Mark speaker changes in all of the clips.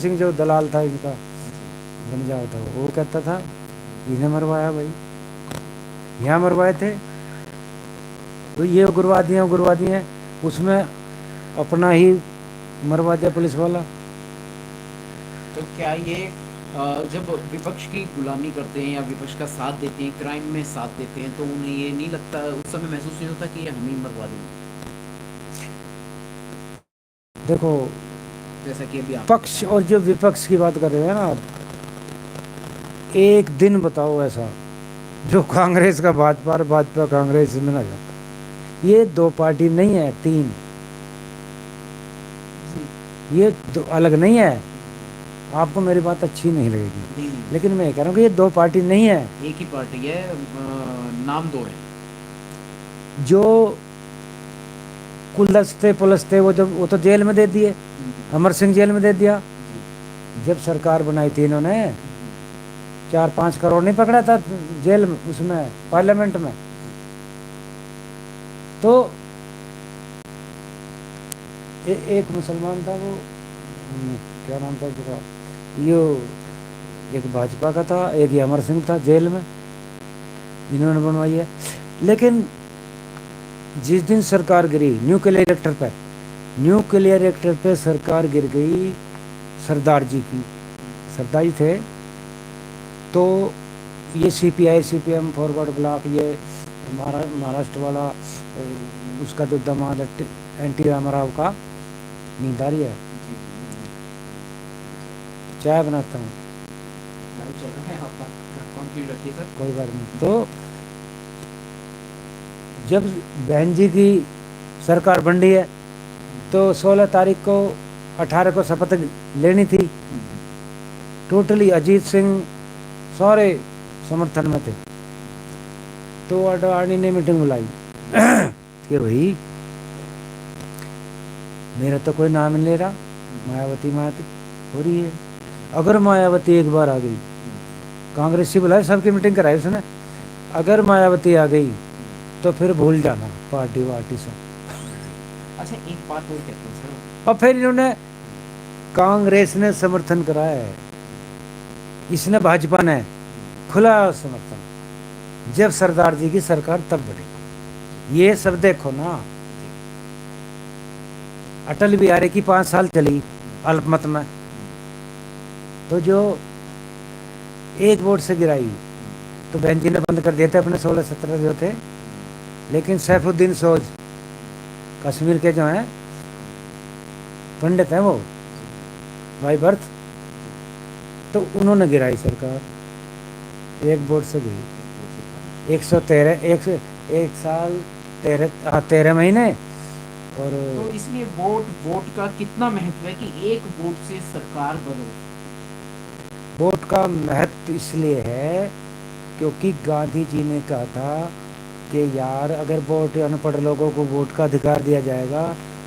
Speaker 1: सिंह जो दलाल था इनका बंजारा था, वो कहता था इन्हें मरवाया भाई, यहाँ मरवाए थे, तो ये उग्रवादी हैं, उसमें अपना ही मरवा दिया पुलिस वाला।
Speaker 2: तो क्या ये जब विपक्ष की गुलामी करते हैं या विपक्ष का साथ देते हैं, क्राइम में साथ देते हैं, तो उन्हें ये नहीं लगता, उस समय महसूस नहीं होता कि ये हम ही मरवा देंगे,
Speaker 1: देखो,
Speaker 2: जैसा कि अभी आपने
Speaker 1: पक्ष
Speaker 2: बताया?
Speaker 1: और जो विपक्ष की बात कर रहे हैं ना आप, एक दिन बताओ ऐसा जो कांग्रेस का भाजपा और भाजपा कांग्रेस में ना जाता। ये दो पार्टी नहीं है, तीन,
Speaker 2: जी।
Speaker 1: ये दो अलग नहीं है। आपको मेरी बात अच्छी नहीं लगेगी,
Speaker 2: नहीं नहीं,
Speaker 1: लेकिन मैं ये कह रहा हूँ कि ये दो पार्टी नहीं है।
Speaker 2: एक ही पार्टी है, नाम दो है।
Speaker 1: जो कुलदस्त थे पुलिस थे, वो तो जेल में दे दिए,
Speaker 2: हम्म,
Speaker 1: अमर सिंह जेल में दे दिया।
Speaker 2: जी।
Speaker 1: जब सरकार बनाई थी इन्होंने,
Speaker 2: हम्म,
Speaker 1: 4-5 करोड़ नहीं पकड़ा था जेल में, उसमें पार्लियामेंट में।
Speaker 2: जी।
Speaker 1: तो एक मुसलमान था वो, क्या नाम था उसका, यो एक भाजपा का था, एक ये अमर सिंह था जेल में, इन्होंने बनवाई है। लेकिन जिस दिन सरकार गिरी न्यूक्लियर रिएक्टर पे सरकार गिर गई सरदार जी की, सरदार जी थे, तो ये सीपीआई सीपीएम फॉरवर्ड ब्लॉक, ये महाराष्ट्र वाला उसका जो दामाद है एनटी रामाराव का, नींदारी है,
Speaker 2: जी,
Speaker 1: चाय बनाता हूँ,
Speaker 2: लाइव चल रहा है आपका, कंप्लीट रखिए सर।
Speaker 1: कोई बात नहीं। तो जब बहन जी की सरकार बन रही है, तो 16 तारीख को 18 को शपथ लेनी थी। टोटली अजीत सिंह सारे समर्थन में थे, तो अडवाणी ने मीटिंग बुलाई कि भाई मेरा तो कोई नाम नहीं ले रहा, मायावती मायावती हो रही है। अगर मायावती एक बार आ गई, कांग्रेस से बुलाए, सबकी मीटिंग कराई उसने, अगर मायावती आ गई तो फिर भूल जाना पार्टी वार्टी सब।
Speaker 2: अच्छा, एक बात और कहता हूँ सर।
Speaker 1: और फिर इन्होंने, कांग्रेस ने समर्थन कराया है, इसने भाजपा ने खुला समर्थन, जब सरदार जी की सरकार तब बनी। ये सब देखो ना, अटल बिहारी की 5 साल चली अल्पमत में, तो जो एक वोट से गिराई, तो बहन जी ने बंद कर दिए थे अपने 16-17 जो थे। लेकिन सैफुद्दीन सोज, कश्मीर के जो हैं पंडित हैं वो, बाई बर्थ, तो उन्होंने गिराई सरकार, एक वोट से गई। 113, एक साल 13 महीने। और
Speaker 2: तो इसलिए वोट वोट का कितना महत्व है कि एक वोट से सरकार बदल।
Speaker 1: वोट का महत्व इसलिए है क्योंकि गांधी जी ने कहा था कि यार अगर वोट अनपढ़ लोगों को वोट का अधिकार दिया जाएगा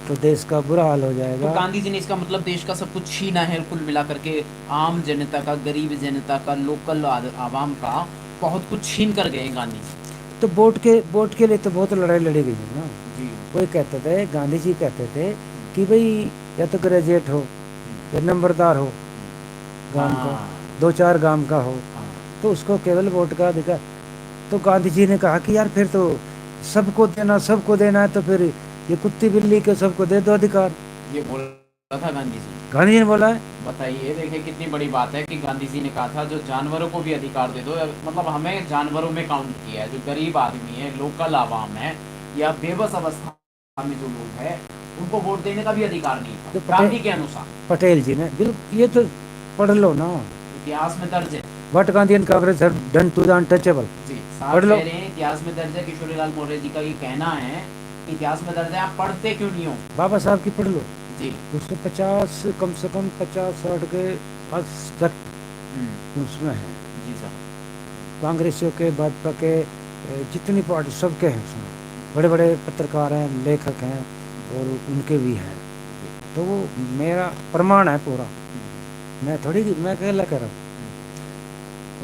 Speaker 1: तो देश का बुरा हाल हो
Speaker 2: तो
Speaker 1: जाएगा।
Speaker 2: गांधी जी ने इसका मतलब देश का सब कुछ छीना है, कुल मिला करके आम जनता का, गरीब जनता का, लोकल आवाम का बहुत कुछ छीन कर गए गांधी जी।
Speaker 1: तो वोट के लिए तो बहुत लड़ाई लड़ी गई है ना।
Speaker 2: जी।
Speaker 1: कोई कहते थे, गांधी जी कहते थे कि भाई या तो ग्रेजुएट हो या नंबरदार हो गांव का,
Speaker 2: हाँ।
Speaker 1: 2-4 गांव का हो,
Speaker 2: हाँ।
Speaker 1: तो उसको केवल वोट का अधिकार। तो गांधी जी ने कहा कि यार फिर तो सबको देना है, तो फिर ये कुत्ती बिल्ली के सबको दे दो अधिकार।
Speaker 2: ये बोला था गांधी जी।
Speaker 1: गांधी जी ने बोला है।
Speaker 2: बताइए, देखिए कितनी बड़ी बात है कि गांधी जी ने कहा था जो जानवरों को भी अधिकार दे दो, मतलब हमें जानवरों में काउंट किया है, जो गरीब आदमी है, लोकल आवाम है, या बेबस अवस्था में जो लोग हैं, उनको वोट देने का भी अधिकार नहीं
Speaker 1: तो
Speaker 2: था गांधी के अनुसार।
Speaker 1: पटेल जी ने बिल्कुल, ये तो पढ़ लो ना,
Speaker 2: इतिहास में दर्ज है।
Speaker 1: What Gandhi and Congress have done to the untouchable,
Speaker 2: जी, साहब
Speaker 1: पढ़ लो।
Speaker 2: कह रहे हैं इतिहास में दर्ज है, किशोरीलाल मौर्य जी का ये कहना है, इतिहास में दर्ज है, आप पढ़ते क्यों नहीं हो?
Speaker 1: बाबा साहब की पढ़ लो,
Speaker 2: जी।
Speaker 1: उसमें 50, कम से कम 50-60 के पास तक
Speaker 2: हम्म,
Speaker 1: उसमें है,
Speaker 2: जी सर।
Speaker 1: कांग्रेसियों के भाजपा के जितनी पार्टी सबके हैं उसमें, बड़े बड़े पत्रकार हैं, लेखक हैं, और उनके भी हैं। तो वो मेरा प्रमाण है पूरा, मैं थोड़ी, मैं अकेला कह रहा हूँ।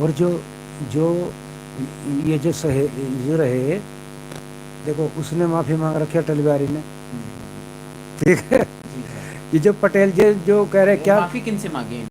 Speaker 1: और जो जो ये जो सहे जो रहे, देखो उसने माफ़ी मांग रखी अटल बिहारी ने, ठीक है,
Speaker 2: जी सर।
Speaker 1: ये जो पटेल जी जो कह रहे
Speaker 2: वो
Speaker 1: क्या
Speaker 2: माफी किन से मांगे